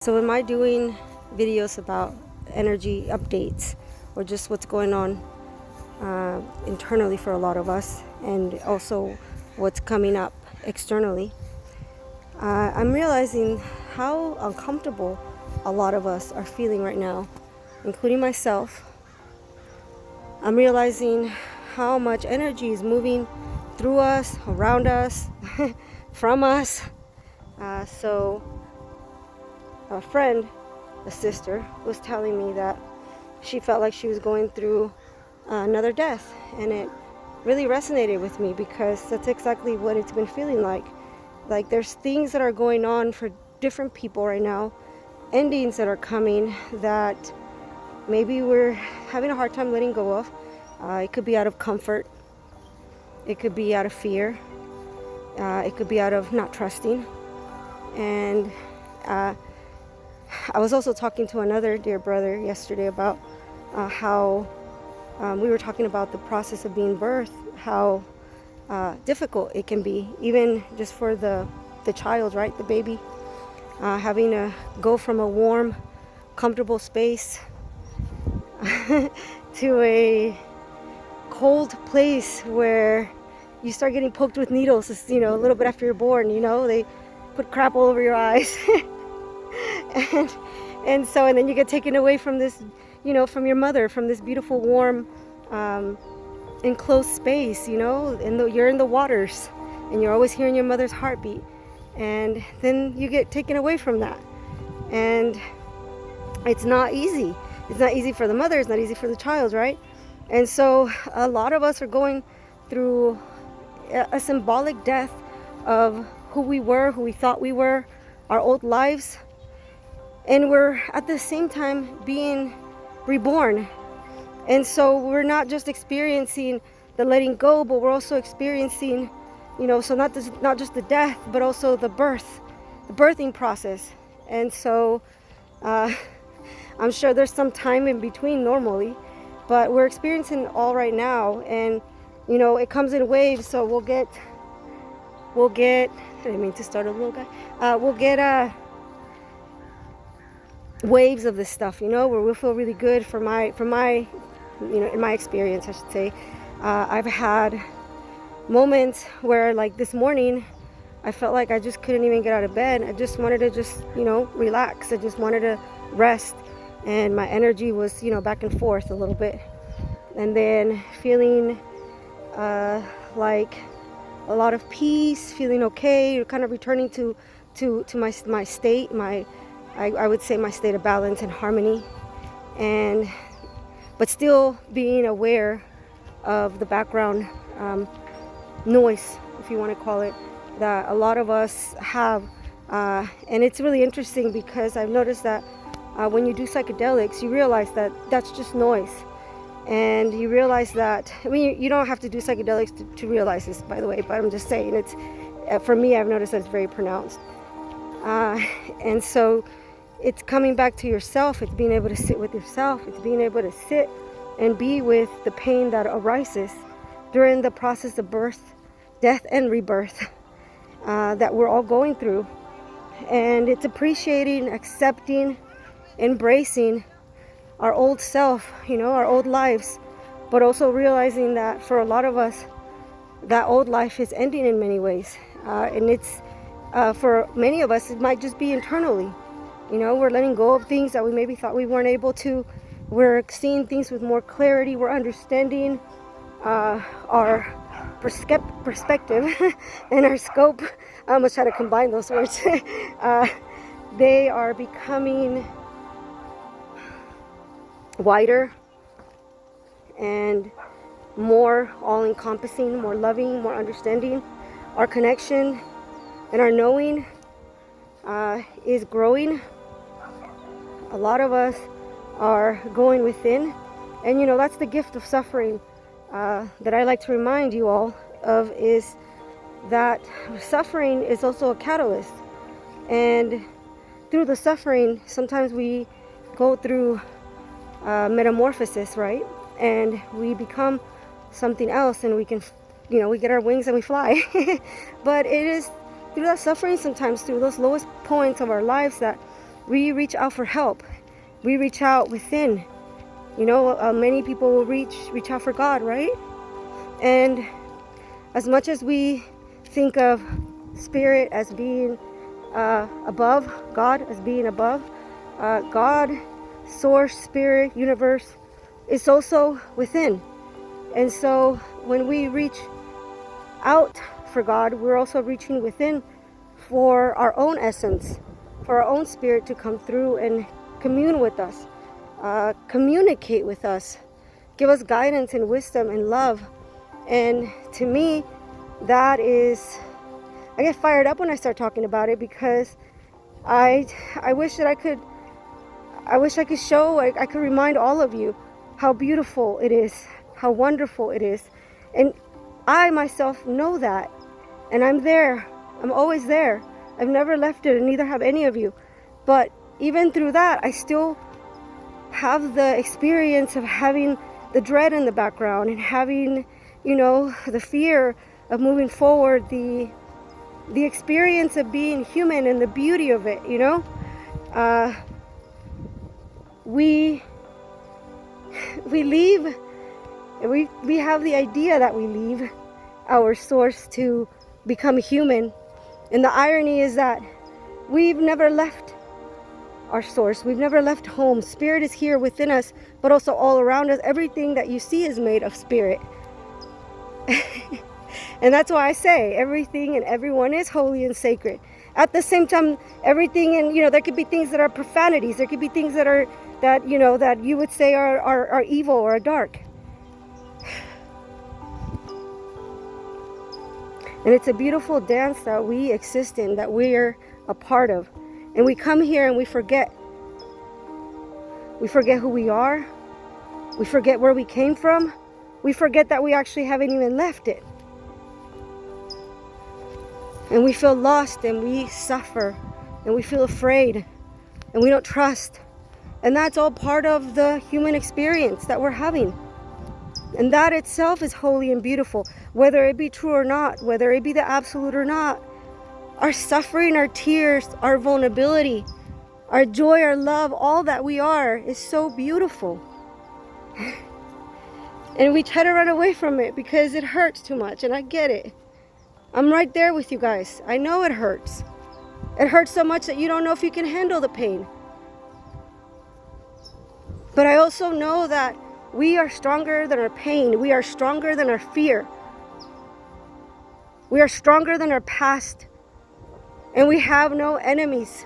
So am I doing videos about energy updates or just what's going on internally for a lot of us, and also what's coming up externally? I'm realizing how uncomfortable a lot of us are feeling right now, including myself. I'm realizing how much energy is moving through us, around us, from us. So a friend, a sister, was telling me that she felt like she was going through another death, and it really resonated with me because that's exactly what it's been feeling like. Like there's things that are going on for different people right now, endings that are coming that maybe we're having a hard time letting go of. It could be out of comfort, it could be out of fear, it could be out of not trusting. And I was also talking to another dear brother yesterday about how we were talking about the process of being birthed, how difficult it can be, even just for the child, right? The baby, having to go from a warm, comfortable space to a cold place where you start getting poked with needles, a little bit after you're born, they put crap all over your eyes. and then you get taken away from this, from your mother, from this beautiful, warm, enclosed space, and you're in the waters, and you're always hearing your mother's heartbeat, and then you get taken away from that, and it's not easy. It's not easy for the mother. It's not easy for the child, right? And so a lot of us are going through a symbolic death of who we were, who we thought we were, our old lives. And we're at the same time being reborn. And so we're not just experiencing the letting go, but we're also experiencing, so not just the death, but also the birthing process. And so I'm sure there's some time in between normally, but we're experiencing it all right now. And, it comes in waves. So we'll get, I didn't mean to start a little guy. We'll get waves of this stuff, where we'll feel really good. For my in my experience, I should say, I've had moments where, like this morning, I felt like I just couldn't even get out of bed. I just wanted to relax. I just wanted to rest, and my energy was back and forth a little bit, and then feeling like a lot of peace, feeling okay, kind of returning to my state, I would say my state of balance and harmony, but still being aware of the background noise, if you want to call it, that a lot of us have. And it's really interesting because I've noticed that when you do psychedelics, you realize that that's just noise. And you realize that, you don't have to do psychedelics to realize this, by the way, but I'm just saying, it's, for me, I've noticed that it's very pronounced. And so it's coming back to yourself. It's being able to sit with yourself. It's being able to sit and be with the pain that arises during the process of birth, death, and rebirth that we're all going through. And it's appreciating, accepting, embracing our old self, our old lives, but also realizing that for a lot of us, that old life is ending in many ways. And it's, for many of us, it might just be internally. We're letting go of things that we maybe thought we weren't able to. We're seeing things with more clarity. We're understanding our perspective and our scope. I almost try to combine those words. They are becoming wider and more all-encompassing, more loving, more understanding. Our connection and our knowing is growing. A lot of us are going within, and that's the gift of suffering that I like to remind you all of, is that suffering is also a catalyst. And through the suffering, sometimes we go through metamorphosis, right? And we become something else, and we can, we get our wings and we fly. But it is through that suffering, sometimes through those lowest points of our lives, that we reach out for help. We reach out within. Many people will reach out for God, right? And as much as we think of spirit as being above, God as being above, God, source, spirit, universe, is also within. And so when we reach out for God, we're also reaching within for our own essence, for our own spirit to come through and commune with us, communicate with us, give us guidance and wisdom and love. And to me, that is, I get fired up when I start talking about it, because I wish that I could show, I could remind all of you how beautiful it is, how wonderful it is. And I myself know that, and I'm there. I'm always there. I've never left it, and neither have any of you. But even through that, I still have the experience of having the dread in the background, and having, the fear of moving forward, the experience of being human and the beauty of it, we leave, we have the idea that we leave our source to become human. And the irony is that we've never left our source. We've never left home. Spirit is here within us, but also all around us. Everything that you see is made of spirit. And that's why I say everything and everyone is holy and sacred. At the same time, everything, and there could be things that are profanities. There could be things that are that you would say are evil or are dark. And it's a beautiful dance that we exist in, that we're a part of. And we come here and we forget. We forget who we are. We forget where we came from. We forget that we actually haven't even left it. And we feel lost, and we suffer, and we feel afraid, and we don't trust. And that's all part of the human experience that we're having. And that itself is holy and beautiful, whether it be true or not, whether it be the absolute or not. Our suffering, our tears, our vulnerability, our joy, our love, all that we are is so beautiful. And we try to run away from it because it hurts too much, and I get it. I'm right there with you guys. I know it hurts. It hurts so much that you don't know if you can handle the pain. But I also know that we are stronger than our pain. We are stronger than our fear. We are stronger than our past. And we have no enemies.